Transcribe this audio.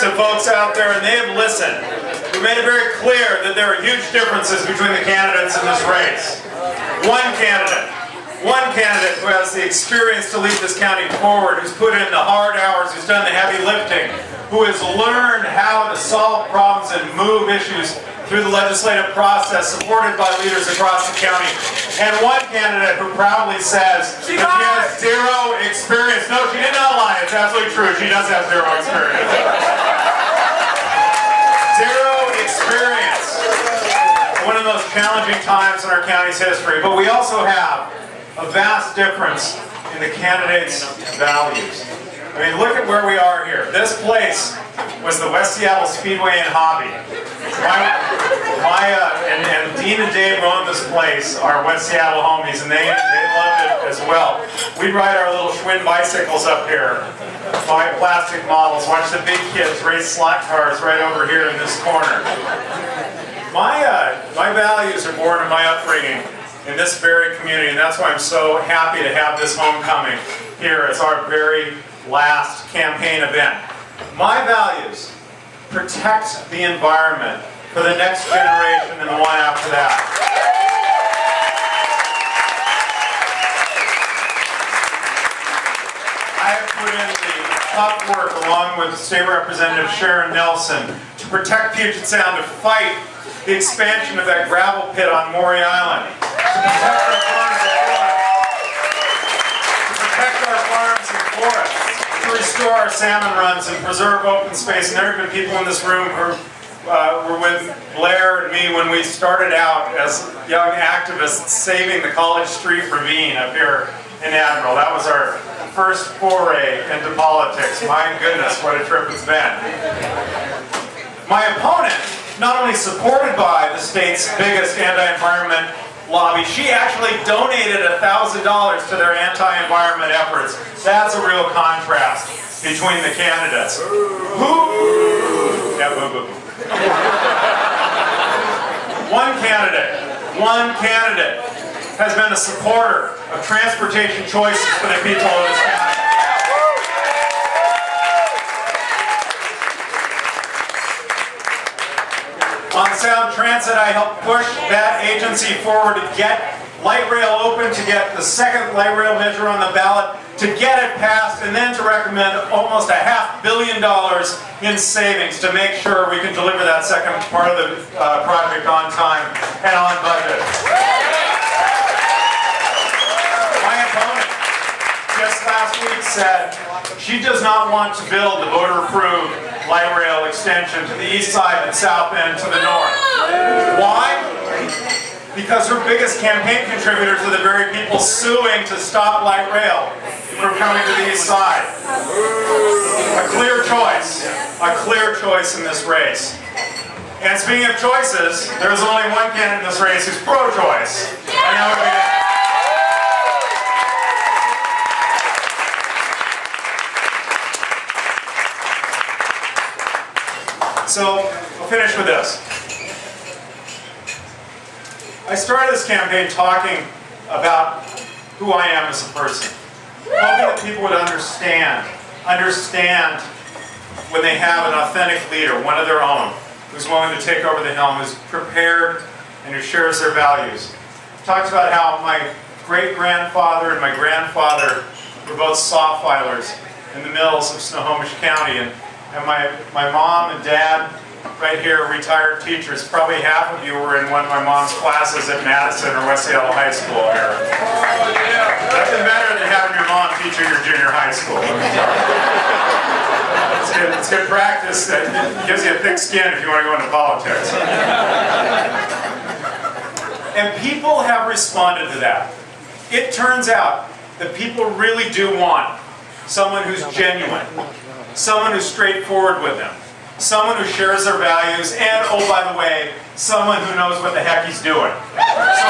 to folks out there, and they have listened. We made it very clear that there are huge differences between the candidates in this race. One candidate who has the experience to lead this county forward, who's put in the hard hours, who's done the heavy lifting, who has learned how to solve problems and move issues through the legislative process, supported by leaders across the county. And one candidate who proudly says that she has zero experience. No, she did not lie. It's absolutely true. She does have zero experience. Zero experience. One of the most challenging times in our county's history. But we also have a vast difference in the candidates' values. I mean, look at where we are here. This place was the West Seattle Speedway and Hobby. And Dean and Dave own this place, our West Seattle homies, and they loved it as well. We'd ride our little Schwinn bicycles up here, buy plastic models, watch the big kids race slot cars right over here in this corner. My values are born in my upbringing in this very community, and that's why I'm so happy to have this homecoming here as our very last campaign event. My values: protect the environment for the next generation and the one after that. I have put in the tough work along with State Representative Sharon Nelson to protect Puget Sound, to fight the expansion of that gravel pit on Maury Island, to protect our farms and forests, to restore our salmon runs and preserve open space. And there have been people in this room who were with Blair and me when we started out as young activists saving the College Street ravine up here in Admiral. That was our first foray into politics. My goodness, what a trip it's been. My opponent, not only supported by the state's biggest anti-environment lobby, she actually donated $1,000 to their anti-environment efforts. That's a real contrast between the candidates. Yeah, boo boo. One candidate has been a supporter of transportation choices for the people of this county. On Sound Transit, I helped push that agency forward to get light rail open, to get the second light rail measure on the ballot, to get it passed, and then to recommend almost $500 million in savings to make sure we can deliver that second part of the project on time and on budget. My opponent just last week said she does not want to build the voter-approved light rail extension to the east side and south end to the north. Why? Because her biggest campaign contributors are the very people suing to stop light rail from coming to the east side. A clear choice in this race. And speaking of choices, there's only one candidate in this race who's pro-choice. And that would be So, I'll finish with this. I started this campaign talking about who I am as a person. Hoping that people would understand when they have an authentic leader, one of their own, who's willing to take over the helm, who's prepared and who shares their values. Talked about how my great-grandfather and my grandfather were both saw filers in the mills of Snohomish County, and my mom and dad right here are retired teachers. Probably half of you were in one of my mom's classes at Madison or West Seattle High School here. Nothing better than having your mom teach you your junior high school. It's good practice. That gives you a thick skin if you want to go into politics. And people have responded to that. It turns out that people really do want someone who's genuine, someone who's straightforward with them, someone who shares their values, and, oh, by the way, someone who knows what the heck he's doing. So